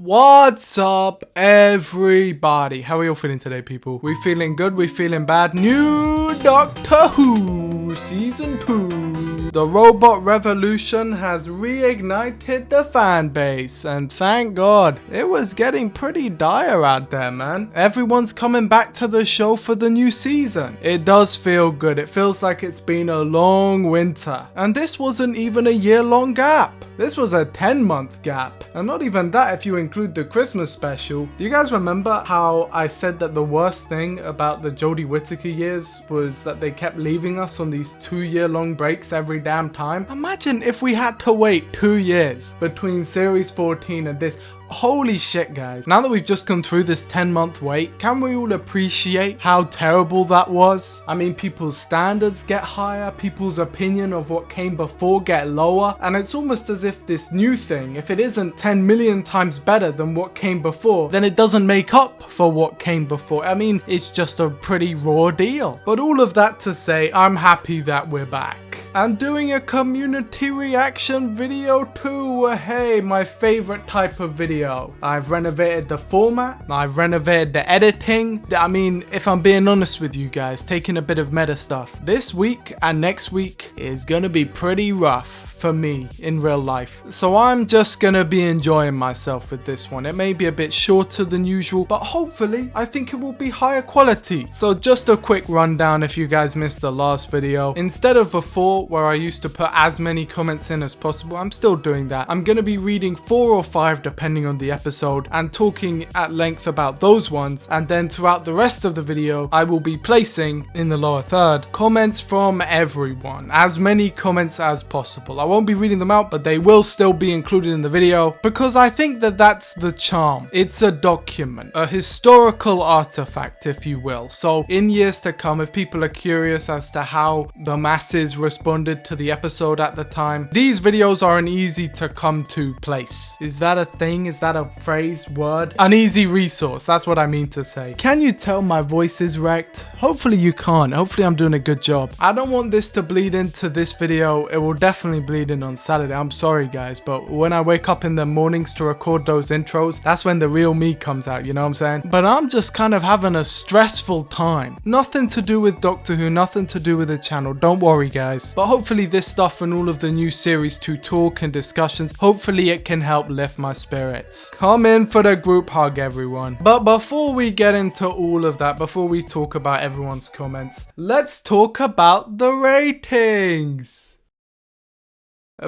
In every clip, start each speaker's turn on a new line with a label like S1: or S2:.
S1: What's up, everybody? How are you all feeling today, people? We feeling good? We feeling bad? New Doctor Who Season 2. The robot revolution has reignited the fan base, and thank God. It was getting pretty dire out there, man. Everyone's coming back to the show for the new season. It does feel good. It feels like it's been a long winter. And this wasn't even a year-long gap. This was a 10-month gap, and not even that if you include the Christmas special. Do you guys remember how I said that the worst thing about the Jodie Whittaker years was that they kept leaving us on these 2-year-long breaks every damn time? Imagine if we had to wait 2 years between series 14 and this. Holy shit, guys. Now that we've just come through this 10-month wait, can we all appreciate how terrible that was? I mean, people's standards get higher, people's opinion of what came before get lower, and it's almost as if this new thing, if it isn't 10 million times better than what came before, then it doesn't make up for what came before. I mean, it's just a pretty raw deal. But all of that to say, I'm happy that we're back. And doing a community reaction video too. Hey, my favorite type of video. I've renovated the format, I've renovated the editing. I mean, if I'm being honest with you guys, taking a bit of meta stuff, this week and next week is gonna be pretty rough for me in real life. So I'm just gonna be enjoying myself with this one. It may be a bit shorter than usual, but hopefully I think it will be higher quality. So just a quick rundown if you guys missed the last video. Instead of before where I used to put as many comments in as possible, I'm still doing that. I'm gonna be reading 4 or 5 depending on the episode and talking at length about those ones, and then throughout the rest of the video I will be placing in the lower third comments from everyone, as many comments as possible. I won't be reading them out, but they will still be included in the video because I think that that's the charm. It's a document, a historical artifact, if you will. So in years to come, if people are curious as to how the masses responded to the episode at the time, these videos are an easy to come to place. Is that a thing? Is that a phrase, word? An easy resource, that's what I mean to say. Can you tell my voice is wrecked? Hopefully you can't. Hopefully I'm doing a good job. I don't want this to bleed into this video. It will definitely bleed in on Saturday. I'm sorry guys, but when I wake up in the mornings to record those intros, that's when the real me comes out, you know what I'm saying? But I'm just kind of having a stressful time. Nothing to do with Doctor Who, nothing to do with the channel, don't worry guys. But hopefully this stuff and all of the new series 2 talk and discussions, hopefully it can help lift my spirits. Come in for the group hug, everyone. But before we get into all of that, before we talk about everyone's comments, let's talk about the ratings.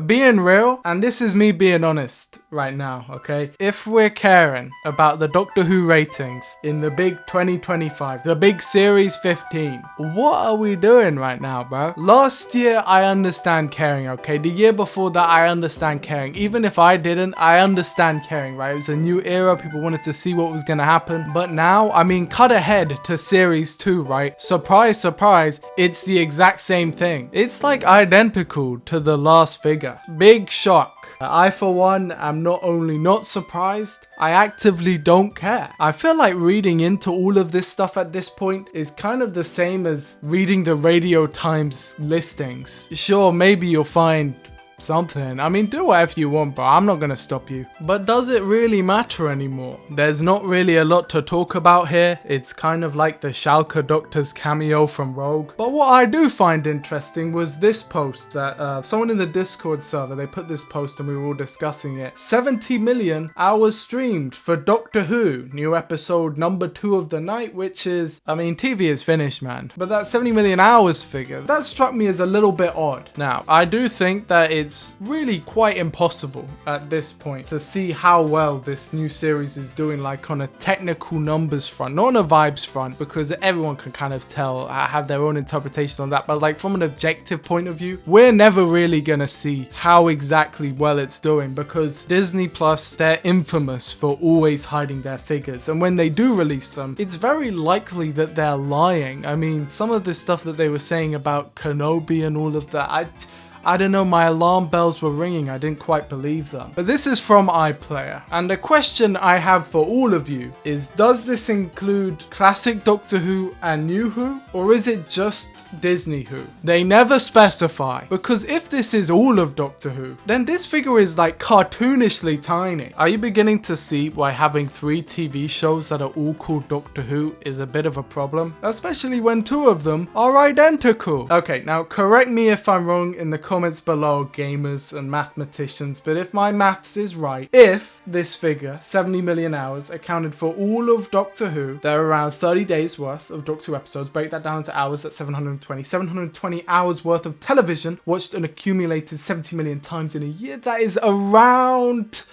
S1: Being real, and this is me being honest right now, okay? If we're caring about the Doctor Who ratings in the big 2025, the big series 15, what are we doing right now, bro? Last year, I understand caring, okay? The year before that, I understand caring. Even if I didn't, I understand caring, right? It was a new era, people wanted to see what was gonna happen. But now, I mean, cut ahead to series 2, right? Surprise, surprise, it's the exact same thing. It's like identical to the last figure. Big shock. I for one am not only not surprised, I actively don't care. I feel like reading into all of this stuff at this point is kind of the same as reading the Radio Times listings. Sure, maybe you'll find something. I mean, do whatever you want, bro. I'm not gonna stop you. But does it really matter anymore? There's not really a lot to talk about here. It's kind of like the Schalke Doctor's cameo from Rogue. But what I do find interesting was this post that someone in the Discord server, they put this post and we were all discussing it. 70 million hours streamed for Doctor Who, new episode number 2 of the night, which is, I mean, TV is finished, man. But that 70 million hours figure, that struck me as a little bit odd. Now, I do think that it's really quite impossible at this point to see how well this new series is doing, like on a technical numbers front, not on a vibes front, because everyone can kind of tell, have their own interpretation on that, but like from an objective point of view, we're never really gonna see how exactly well it's doing, because Disney Plus, they're infamous for always hiding their figures, and when they do release them, it's very likely that they're lying. I mean, some of the stuff that they were saying about Kenobi and all of that, I don't know, my alarm bells were ringing. I didn't quite believe them. But this is from iPlayer. And the question I have for all of you is, does this include classic Doctor Who and New Who? Or is it just Disney Who. They never specify, because if this is all of Doctor Who, then this figure is like cartoonishly tiny. Are you beginning to see why having 3 TV shows that are all called Doctor Who is a bit of a problem? Especially when 2 of them are identical. Okay, now correct me if I'm wrong in the comments below, gamers and mathematicians, but if my maths is right, if this figure, 70 million hours, accounted for all of Doctor Who, there are around 30 days worth of Doctor Who episodes. Break that down to hours, at 720 hours worth of television watched an accumulated 70 million times in a year. That is around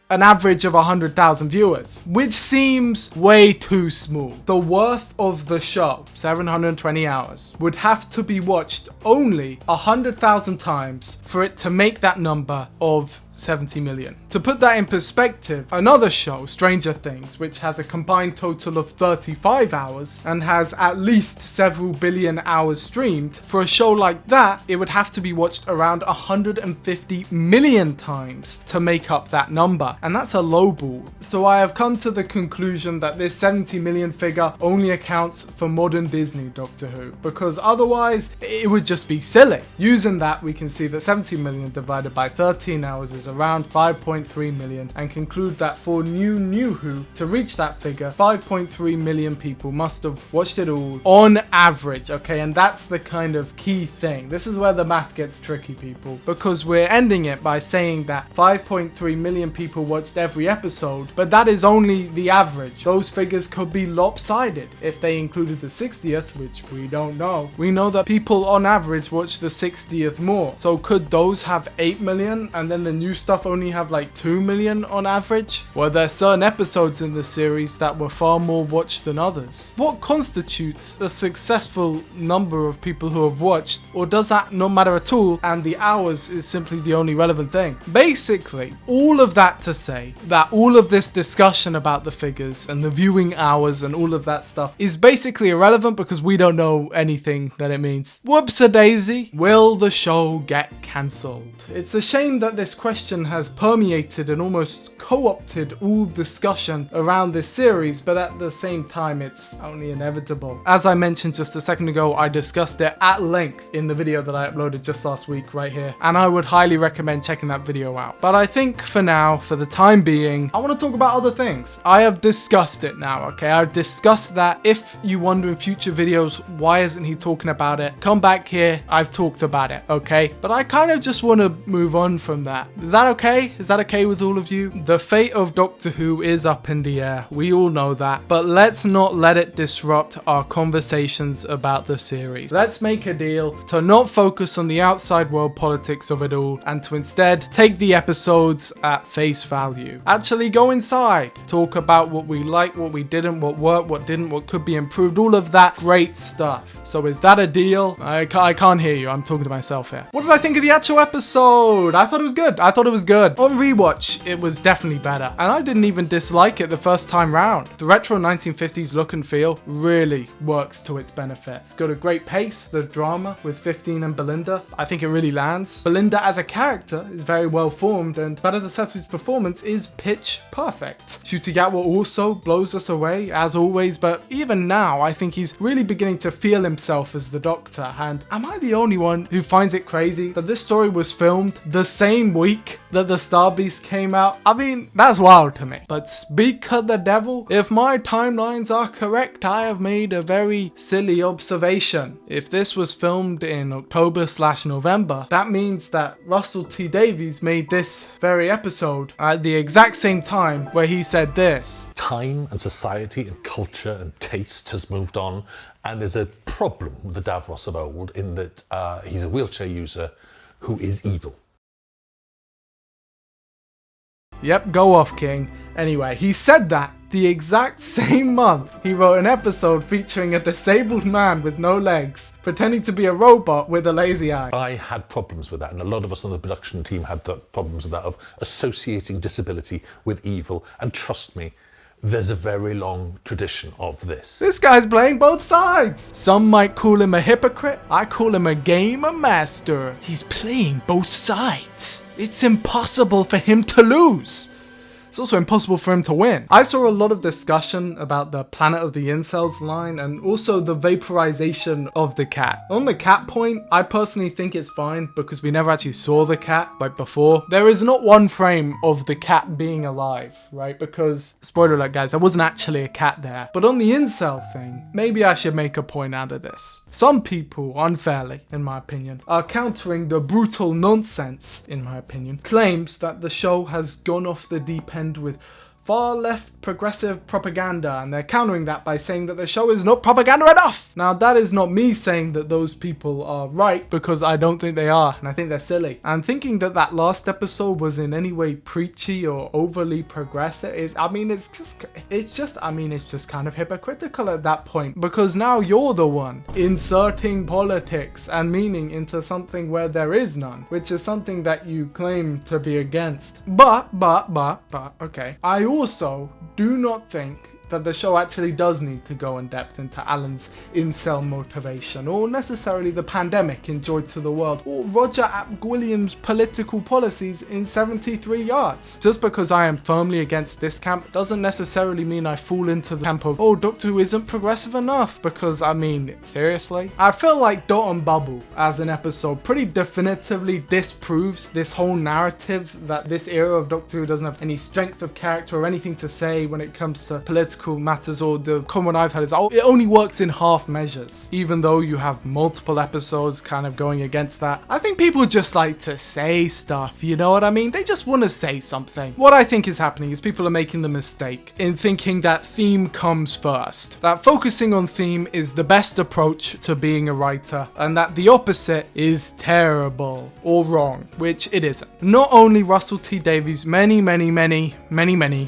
S1: an average of 100,000 viewers, which seems way too small. The worth of the show, 720 hours, would have to be watched only 100,000 times for it to make that number of 70 million. To put that in perspective, another show, Stranger Things, which has a combined total of 35 hours and has at least several billion hours streamed, for a show like that, it would have to be watched around 150 million times to make up that number. And that's a low ball. So I have come to the conclusion that this 70 million figure only accounts for modern Disney Doctor Who, because otherwise it would just be silly. Using that, we can see that 70 million divided by 13 hours is around 5.3 million, and conclude that for New Who to reach that figure, 5.3 million people must have watched it all on average, okay? And that's the kind of key thing. This is where the math gets tricky, people, because we're ending it by saying that 5.3 million people watched every episode, but that is only the average. Those figures could be lopsided if they included the 60th, which we don't know. We know that people on average watch the 60th more, so could those have 8 million and then the new stuff only have like 2 million on average? Were there certain episodes in the series that were far more watched than others? What constitutes a successful number of people who have watched, or does that not matter at all and the hours is simply the only relevant thing? Basically, all of that to say that all of this discussion about the figures and the viewing hours and all of that stuff is basically irrelevant because we don't know anything that it means. Whoops-a-daisy. Will the show get cancelled? It's a shame that this question has permeated and almost co-opted all discussion around this series, but at the same time it's only inevitable. As I mentioned just a second ago, I discussed it at length in the video that I uploaded just last week right here, and I would highly recommend checking that video out. But I think for now, for the time being, I want to talk about other things. I have discussed it now, okay? I've discussed that. If you wonder in future videos, why isn't he talking about it? Come back here, I've talked about it, okay? But I kind of just want to move on from that. Is that okay? Is that okay with all of you? The fate of Doctor Who is up in the air. We all know that. But let's not let it disrupt our conversations about the series. Let's make a deal to not focus on the outside world politics of it all, and to instead take the episodes at face value. Actually go inside. Talk about what we liked, what we didn't, what worked, what didn't, what could be improved. All of that great stuff. So is that a deal? I can't hear you. I'm talking to myself here. What did I think of the actual episode? I thought it was good. I thought it was good. On rewatch, it was definitely better, and I didn't even dislike it the first time round. The retro 1950s look and feel really works to its benefit. It's got a great pace, the drama with 15 and Belinda, I think it really lands. Belinda as a character is very well formed, and Bernadette Seth's performance is pitch perfect. Ncuti Gatwa also blows us away as always, but even now I think he's really beginning to feel himself as the Doctor. And am I the only one who finds it crazy that this story was filmed the same week that the Star Beast came out? I mean, that's wild to me. But speak of the devil, if my timelines are correct, I have made a very silly observation. If this was filmed in October/November, that means that Russell T Davies made this very episode at the exact same time where he said this.
S2: Time and society and culture and taste has moved on, and there's a problem with the Davros of old in that he's a wheelchair user who is evil.
S1: Yep, go off, King. Anyway, he said that the exact same month he wrote an episode featuring a disabled man with no legs pretending to be a robot with a lazy eye.
S2: I had problems with that, and a lot of us on the production team had the problems with that, of associating disability with evil. And trust me, there's a very long tradition of this.
S1: This guy's playing both sides. Some might call him a hypocrite. I call him a gamer master. He's playing both sides. It's impossible for him to lose. it's also impossible for him to win. I saw a lot of discussion about the Planet of the Incels line and also the vaporization of the cat. On the cat point, I personally think it's fine because we never actually saw the cat like before. There is not one frame of the cat being alive, right? Because, spoiler alert guys, there wasn't actually a cat there. But on the incel thing, maybe I should make a point out of this. Some people, unfairly, in my opinion, are countering the brutal nonsense, in my opinion, claims that the show has gone off the deep end with far left progressive propaganda, and they're countering that by saying that the show is not propaganda enough. Now that is not me saying that those people are right, because I don't think they are, and I think they're silly. And thinking that that last episode was in any way preachy or overly progressive is, it's just kind of hypocritical at that point, because now you're the one inserting politics and meaning into something where there is none, which is something that you claim to be against. But, okay. I also do not think that the show actually does need to go in depth into Alan's incel motivation, or necessarily the pandemic in Joy to the World, or Roger Ap-Gwilliam's political policies in 73 Yards. Just because I am firmly against this camp doesn't necessarily mean I fall into the camp of, oh, Doctor Who isn't progressive enough, because seriously? I feel like Dot and Bubble as an episode pretty definitively disproves this whole narrative that this era of Doctor Who doesn't have any strength of character or anything to say when it comes to political matters, or the common I've had is, oh, it only works in half measures, even though you have multiple episodes kind of going against that. I think people just like to say stuff, you know what I mean? They just want to say something. What I think is happening is people are making the mistake in thinking that theme comes first, that focusing on theme is the best approach to being a writer, and that the opposite is terrible or wrong, which it isn't. Not only Russell T Davies, many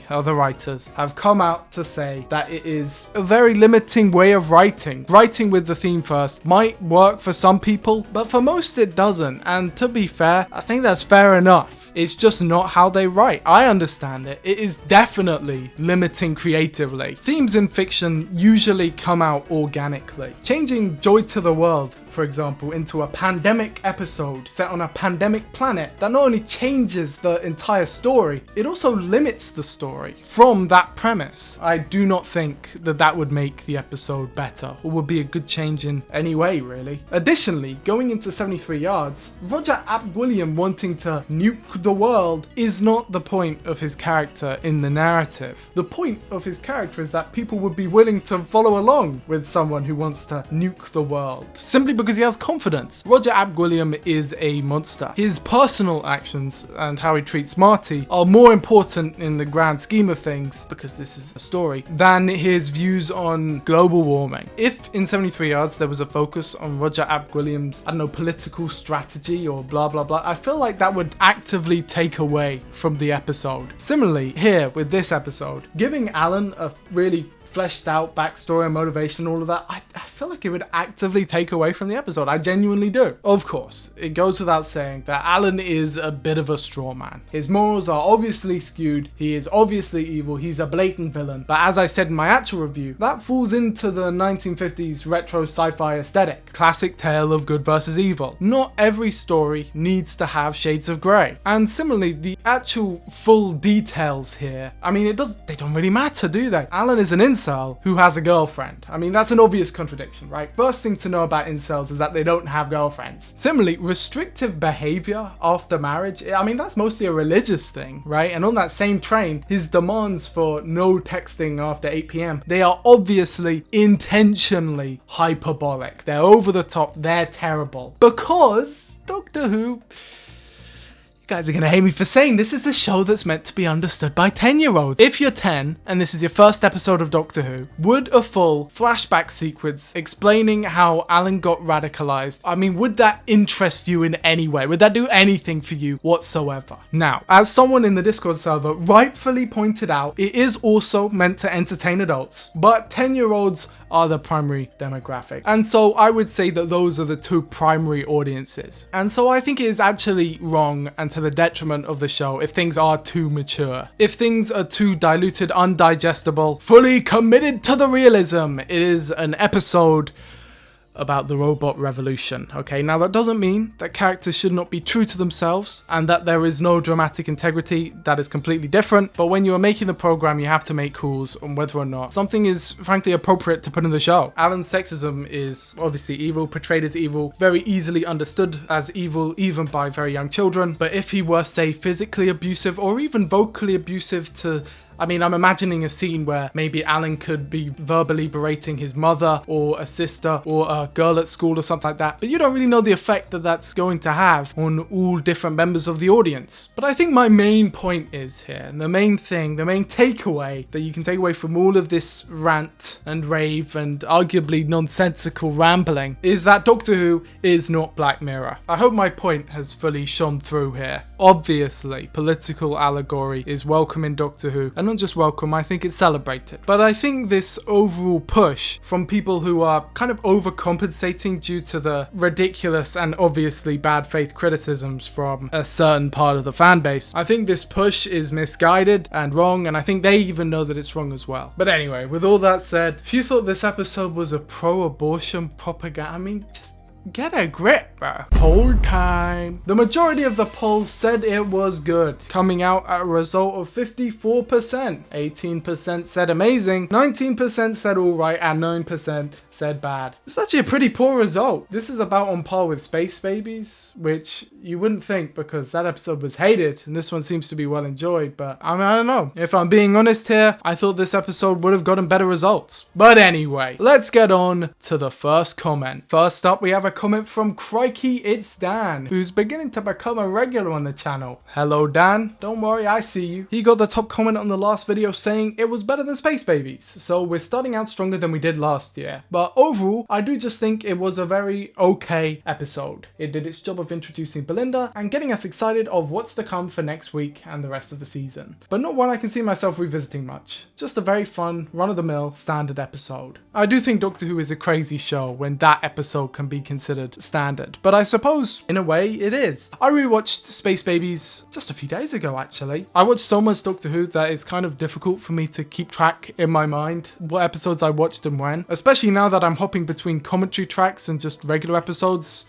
S1: other writers have come out to say that it is a very limiting way of writing. Writing with the theme first might work for some people, but for most it doesn't. And to be fair, I think that's fair enough. It's just not how they write. I understand it. It is definitely limiting creatively. Themes in fiction usually come out organically. Changing Joy to the World, for example, into a pandemic episode set on a pandemic planet that not only changes the entire story, it also limits the story from that premise. I do not think that that would make the episode better, or would be a good change in any way, really. Additionally, going into 73 Yards, Roger Ap-Gwilliam wanting to nuke the world is not the point of his character in the narrative. The point of his character is that people would be willing to follow along with someone who wants to nuke the world, simply because he has confidence. Roger Ap-Gwilliam is a monster. His personal actions and how he treats Marty are more important in the grand scheme of things, because this is a story, than his views on global warming. If in 73 Yards there was a focus on Roger Ap-Gwilliam's, political strategy or blah blah blah, I feel like that would actively take away from the episode. Similarly, here with this episode, giving Alan a really fleshed out backstory and motivation, all of that, I feel like it would actively take away from the episode. I genuinely do. Of course, it goes without saying that Alan is a bit of a straw man. His morals are obviously skewed, he is obviously evil, he's a blatant villain, but as I said in my actual review, that falls into the 1950s retro sci-fi aesthetic. Classic tale of good versus evil. Not every story needs to have shades of grey. And similarly, the actual full details here, they don't really matter, do they? Alan is an incel who has a girlfriend. That's an obvious contradiction, right? First thing to know about incels is that they don't have girlfriends. Similarly, restrictive behavior after marriage, that's mostly a religious thing, right? And on that same train, his demands for no texting after 8 p.m, they are obviously intentionally hyperbolic. They're over the top, they're terrible. Because Doctor Who, guys are gonna hate me for saying this, is a show that's meant to be understood by 10-year-olds. If you're 10 and this is your first episode of Doctor Who, would a full flashback sequence explaining how Alan got radicalized, would that interest you in any way? Would that do anything for you whatsoever? Now, as someone in the Discord server rightfully pointed out, it is also meant to entertain adults, but 10-year-olds are the primary demographic. And so I would say that those are the two primary audiences. And so I think it is actually wrong and to the detriment of the show if things are too mature. If things are too diluted, undigestible, fully committed to the realism, it is an episode about the robot revolution. Okay, now that doesn't mean that characters should not be true to themselves and that there is no dramatic integrity. That is completely different. But when you are making the program, you have to make calls on whether or not something is frankly appropriate to put in the show. Alan's sexism is obviously evil, portrayed as evil, very easily understood as evil even by very young children. But if he were, say, physically abusive or even vocally abusive to, I mean, I'm imagining a scene where maybe Alan could be verbally berating his mother or a sister or a girl at school or something like that, but you don't really know the effect that that's going to have on all different members of the audience. But I think my main point is here, and the main thing, the main takeaway that you can take away from all of this rant and rave and arguably nonsensical rambling is that Doctor Who is not Black Mirror. I hope my point has fully shone through here. Obviously, political allegory is welcome in Doctor Who, and not just welcome, I think it's celebrated. But I think this overall push from people who are kind of overcompensating due to the ridiculous and obviously bad faith criticisms from a certain part of the fan base, I think this push is misguided and wrong, and I think they even know that it's wrong as well. But anyway, with all that said, if you thought this episode was a pro-abortion propaganda, I mean, just get a grip, bro. Poll time. The majority of the polls said it was good, coming out at a result of 54%. 18% said amazing, 19% said alright, and 9% said bad. It's actually a pretty poor result. This is about on par with Space Babies, which you wouldn't think because that episode was hated and this one seems to be well enjoyed, but I mean, I don't know. If I'm being honest here, I thought this episode would have gotten better results. But anyway, let's get on to the first comment. First up, we have a comment from Crikey It's Dan, who's beginning to become a regular on the channel. Hello Dan, don't worry, I see you. He got the top comment on the last video saying it was better than Space Babies, so we're starting out stronger than we did last year. But overall, I do just think it was a very okay episode. It did its job of introducing Belinda and getting us excited of what's to come for next week and the rest of the season. But not one I can see myself revisiting much. Just a very fun, run-of-the-mill, standard episode. I do think Doctor Who is a crazy show when that episode can be considered standard, but I suppose in a way it is. I rewatched Space Babies just a few days ago actually. I watched so much Doctor Who that it's kind of difficult for me to keep track in my mind what episodes I watched and when, especially now that I'm hopping between commentary tracks and just regular episodes.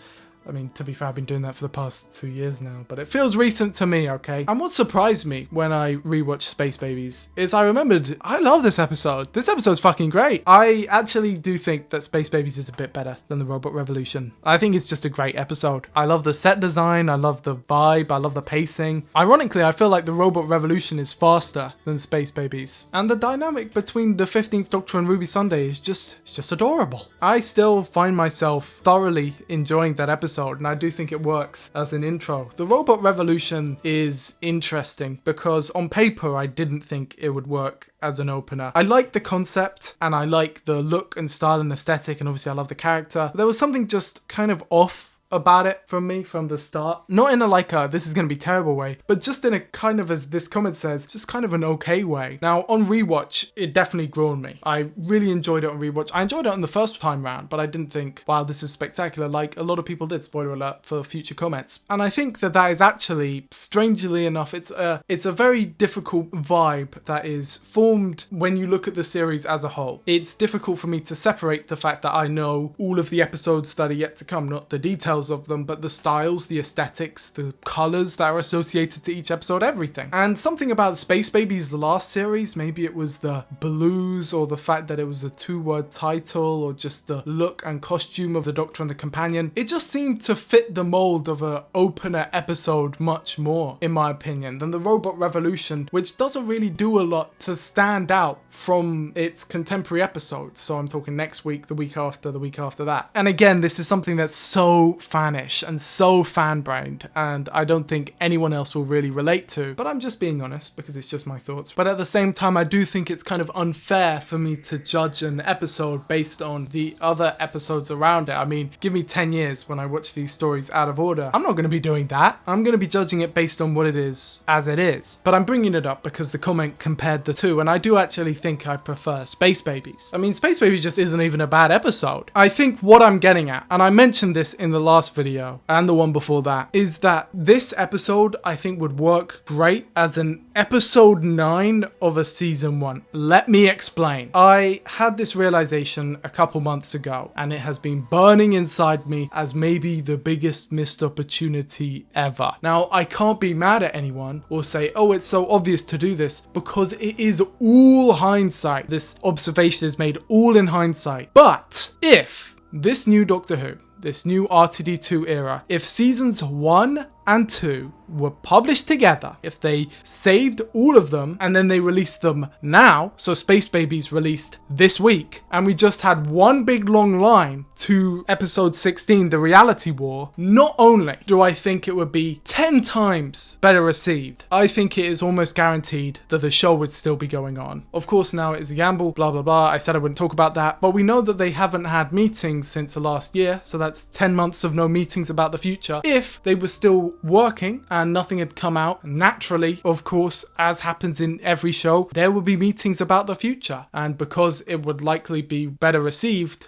S1: I mean, to be fair, I've been doing that for the past 2 years now, but it feels recent to me, okay? And what surprised me when I rewatched Space Babies is I remembered, I love this episode. This episode's fucking great. I actually do think that Space Babies is a bit better than the Robot Revolution. I think it's just a great episode. I love the set design, I love the vibe, I love the pacing. Ironically, I feel like the Robot Revolution is faster than Space Babies. And the dynamic between the 15th Doctor and Ruby Sunday is just adorable. I still find myself thoroughly enjoying that episode, and I do think it works as an intro. The Robot Revolution is interesting because on paper I didn't think it would work as an opener. I like the concept and I like the look and style and aesthetic, and obviously I love the character. There was something just kind of off about it from me from the start. Not in a like a this is going to be terrible way, but just in a kind of, as this comment says, just kind of an okay way. Now on rewatch, it definitely grew on me. I really enjoyed it on rewatch. I enjoyed it on the first time round, but I didn't think, wow, this is spectacular like a lot of people did. Spoiler alert for future comments. And I think that that is actually, strangely enough, it's a very difficult vibe that is formed when you look at the series as a whole. It's difficult for me to separate the fact that I know all of the episodes that are yet to come, not the details of them, but the styles, the aesthetics, the colors that are associated to each episode, everything. And something about Space Babies, the last series, maybe it was the blues or the fact that it was a 2-word title or just the look and costume of the Doctor and the Companion, it just seemed to fit the mold of an opener episode much more, in my opinion, than the Robot Revolution, which doesn't really do a lot to stand out from its contemporary episodes. So I'm talking next week, the week after that. And again, this is something that's so fanish and so fan-brained, and I don't think anyone else will really relate to, but I'm just being honest because it's just my thoughts. But at the same time, I do think it's kind of unfair for me to judge an episode based on the other episodes around it. I mean, give me 10 years when I watch these stories out of order. I'm not going to be doing that. I'm going to be judging it based on what it is as it is. But I'm bringing it up because the comment compared the two, and I do actually think I prefer Space Babies. I mean, Space Babies just isn't even a bad episode. I think what I'm getting at, and I mentioned this in the last last video and the one before that is that this episode I think would work great as an episode 9 of a season 1. Let me explain. I had this realization a couple months ago and it has been burning inside me as maybe the biggest missed opportunity ever. Now, I can't be mad at anyone or say, oh, it's so obvious to do this, because it is all hindsight. This observation is made all in hindsight. But if this new Doctor Who, this new RTD2 era, if seasons 1 and 2 were published together, if they saved all of them and then they released them now, so Space Babies released this week, and we just had one big long line to episode 16, The Reality War, not only do I think it would be 10 times better received, I think it is almost guaranteed that the show would still be going on. Of course, now it is a gamble, blah blah blah, I said I wouldn't talk about that, but we know that they haven't had meetings since the last year, so that's 10 months of no meetings about the future. If they were still working and nothing had come out, naturally, of course, as happens in every show, there would be meetings about the future, and because it would likely be better received,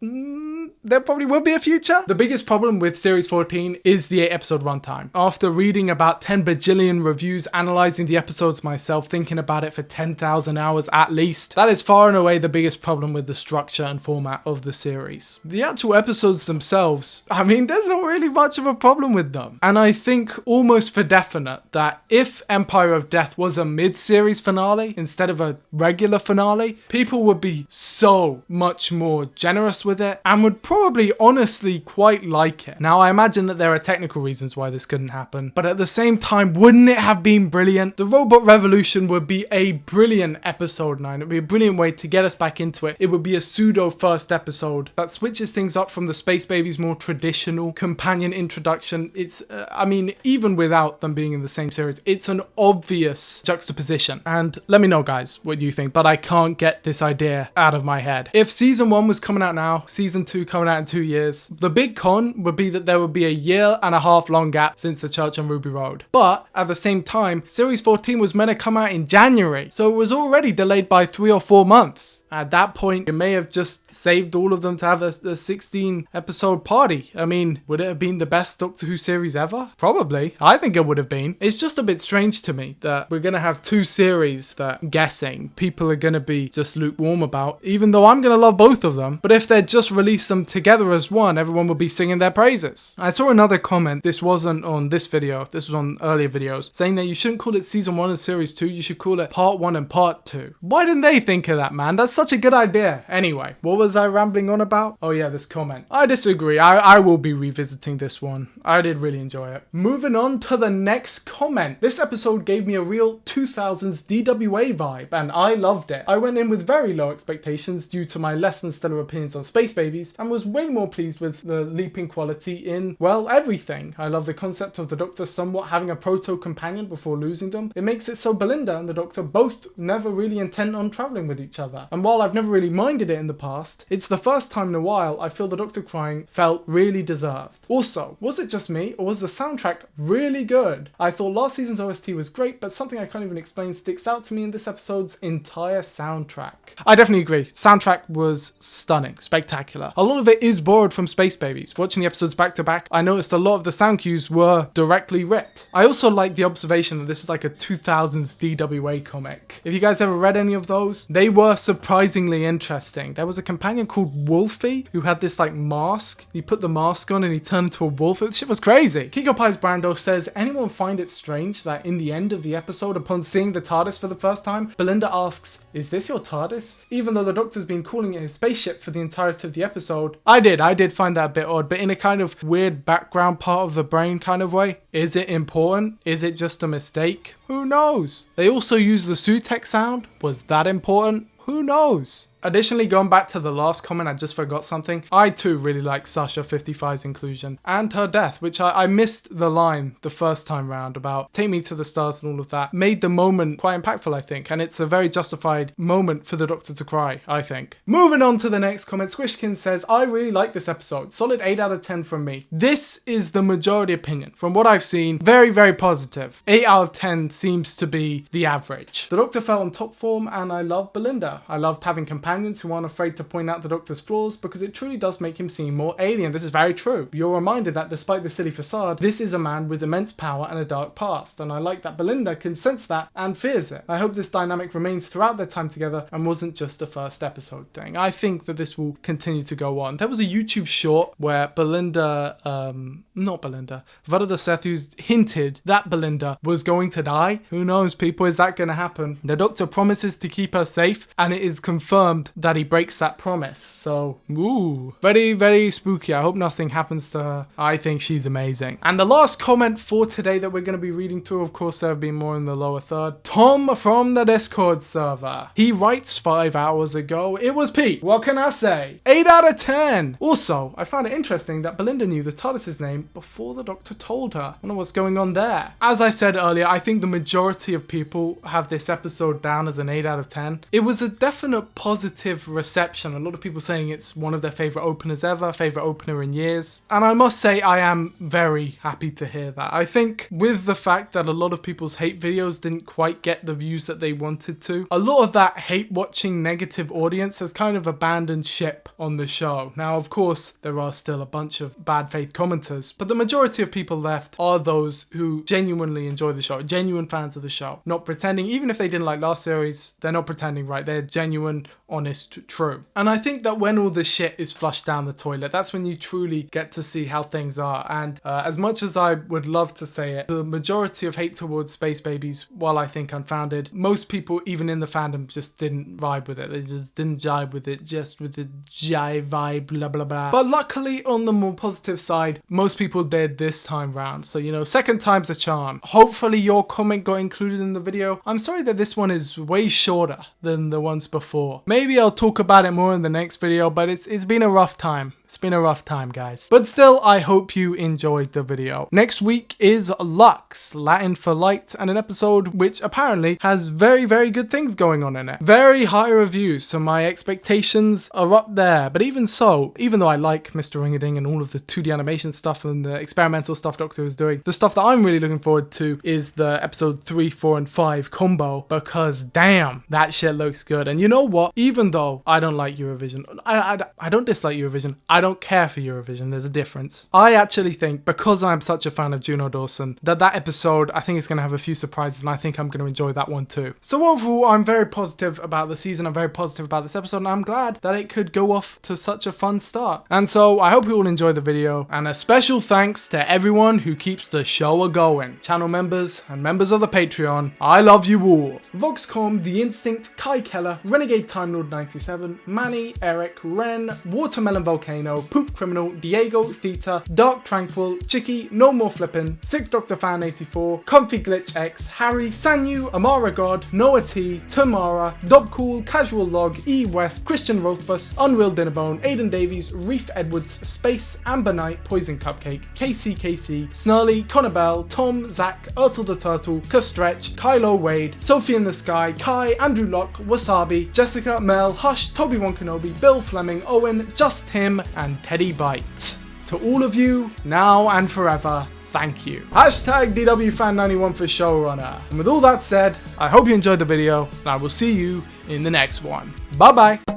S1: there probably will be a future. The biggest problem with Series 14 is the 8 episode runtime. After reading about 10 bajillion reviews, analysing the episodes myself, thinking about it for 10,000 hours at least, that is far and away the biggest problem with the structure and format of the series. The actual episodes themselves, I mean, there's not really much of a problem with them. And I think almost for definite that if Empire of Death was a mid-series finale instead of a regular finale, people would be so much more generous with it and would probably honestly quite like it. Now, I imagine that there are technical reasons why this couldn't happen, but at the same time, wouldn't it have been brilliant? The Robot Revolution would be a brilliant episode 9. It would be a brilliant way to get us back into it. It would be a pseudo first episode that switches things up from the Space Babies' more traditional companion introduction. It's, I mean, even without them being in the same series, it's an obvious juxtaposition. And let me know, guys, what you think, but I can't get this idea out of my head. If season 1 was coming out now, season 2 coming out in 2 years, the big con would be that there would be a 1.5 year long gap since the Church on Ruby Road. But at the same time, Series 14 was meant to come out in January, so it was already delayed by 3 or 4 months. At that point, it may have just saved all of them to have a 16 episode party. I mean, would it have been the best Doctor Who series ever? Probably. I think it would have been. It's just a bit strange to me that we're going to have 2 series that I'm guessing people are going to be just lukewarm about, even though I'm going to love both of them. But if they just release them together as one, everyone will be singing their praises. I saw another comment, this wasn't on this video, this was on earlier videos, saying that you shouldn't call it season 1 and series 2, you should call it part 1 and part 2. Why didn't they think of that, man? That's such a good idea. Anyway, what was I rambling on about? Oh yeah, this comment. I disagree. I will be revisiting this one. I did really enjoy it. Moving on to the next comment. This episode gave me a real 2000s DWA vibe and I loved it. I went in with very low expectations due to my less than stellar opinions on Space Babies and was way more pleased with the leaping quality in, well, everything. I love the concept of the Doctor somewhat having a proto-companion before losing them. It makes it so Belinda and the Doctor both never really intent on travelling with each other. And while I've never really minded it in the past, it's the first time in a while I feel the Doctor crying felt really deserved. Also, was it just me or was the soundtrack really good? I thought last season's OST was great, but something I can't even explain sticks out to me in this episode's entire soundtrack. I definitely agree. Soundtrack was stunning, spectacular. A lot of it is borrowed from Space Babies. Watching the episodes back to back, I noticed a lot of the sound cues were directly ripped. I also like the observation that this is like a 2000s DWA comic. If you guys ever read any of those, they were surprisingly interesting. There was a companion called Wolfie who had this like mask. He put the mask on and he turned into a wolf. This shit was crazy. Kiko Pies Brando says, anyone find it strange that in the end of the episode, upon seeing the TARDIS for the first time, Belinda asks, is this your TARDIS? Even though the Doctor's been calling it his spaceship for the entirety of the episode. I did find that a bit odd, but in a kind of weird background part of the brain kind of way. Is it important? Is it just a mistake? Who knows? They also use the Sutekh sound. Was that important? Who knows? Additionally, going back to the last comment, I just forgot something. I too really like Sasha 55's inclusion and her death, which I missed the line the first time round about take me to the stars and all of that. Made the moment quite impactful, I think, and it's a very justified moment for the Doctor to cry, I think. Moving on to the next comment, Squishkin says, I really like this episode. Solid 8 out of 10 from me. This is the majority opinion. From what I've seen, very, very positive. 8 out of 10 seems to be the average. The Doctor felt on top form and I loved Belinda. I loved having companions companions who aren't afraid to point out the Doctor's flaws, because it truly does make him seem more alien. This is very true. You're reminded that despite the silly facade, this is a man with immense power and a dark past, and I like that Belinda can sense that and fears it. I hope this dynamic remains throughout their time together and wasn't just a first episode thing. I think that this will continue to go on. There was a YouTube short where Varada Sethu's hinted that Belinda was going to die. Who knows, people? Is that going to happen? The Doctor promises to keep her safe, and it is confirmed that he breaks that promise. So, ooh, very, very spooky. I hope nothing happens to her. I think she's amazing. And the last comment for today that we're going to be reading through, of course, there have been more in the lower third. Tom from the Discord server. He writes 5 hours ago. It was Pete. What can I say? 8 out of 10. Also, I found it interesting that Belinda knew the TARDIS's name before the Doctor told her. I wonder what's going on there. As I said earlier, I think the majority of people have this episode down as an 8 out of 10. It was a definite positive reception. A lot of people saying it's one of their favorite openers ever, favorite opener in years. And I must say I am very happy to hear that. I think with the fact that a lot of people's hate videos didn't quite get the views that they wanted to, a lot of that hate watching negative audience has kind of abandoned ship on the show. Now, of course, there are still a bunch of bad faith commenters, but the majority of people left are those who genuinely enjoy the show, genuine fans of the show, not pretending. Even if they didn't like last series, they're not pretending, right? They're genuine, honest, true. And I think that when all the shit is flushed down the toilet, that's when you truly get to see how things are. And as much as I would love to say it, the majority of hate towards Space Babies, while I think unfounded, most people, even in the fandom, just didn't vibe with it. They just didn't jive with it, just with the jive vibe, blah, blah, blah. But luckily, on the more positive side, most people did this time round. So, you know, second time's a charm. Hopefully your comment got included in the video. I'm sorry that this one is way shorter than the ones before. Maybe I'll talk about it more in the next video, but it's been a rough time. It's been a rough time, guys. But still, I hope you enjoyed the video. Next week is Lux, Latin for light, and an episode which apparently has very, very good things going on in it. Very high reviews, so my expectations are up there. But even so, even though I like Mr. Ring-a-Ding and all of the 2D animation stuff and the experimental stuff Doctor is doing, the stuff that I'm really looking forward to is the episode 3, 4, and 5 combo, because damn, that shit looks good. And you know what? Even though I don't like Eurovision, I don't dislike Eurovision. I don't care for Eurovision, there's a difference. I actually think, because I'm such a fan of Juno Dawson, that episode, I think it's going to have a few surprises, and I think I'm going to enjoy that one too. So overall, I'm very positive about the season, I'm very positive about this episode, and I'm glad that it could go off to such a fun start. And so, I hope you all enjoy the video, and a special thanks to everyone who keeps the show a-going. Channel members, and members of the Patreon, I love you all. Voxcom, The Instinct, Kai Keller, Renegade Time Lord 97, Manny, Eric, Ren, Watermelon Volcano, Poop Criminal, Diego, Theta, Dark Tranquil, Chicky, No More Flippin', Sixth Doctor Fan 84, Comfy Glitch X, Harry, Sanyu, Amara God, Noah T, Tamara, Dobcool, Casual Log, E West, Christian Rothfuss, Unreal Dinnerbone, Aidan Davies, Reef Edwards, Space, Amber Knight, Poison Cupcake, KC, Snarly, Connor Bell, Tom, Zach, Ertle the Turtle, Kustretch, Kylo Wade, Sophie in the Sky, Kai, Andrew Locke, Wasabi, Jessica, Mel, Hush, Toby-Wan Kenobi, Bill Fleming, Owen, Just Him, and Teddy Bite. To all of you, now and forever, thank you. Hashtag DWFan91 for showrunner. And with all that said, I hope you enjoyed the video, and I will see you in the next one. Bye bye.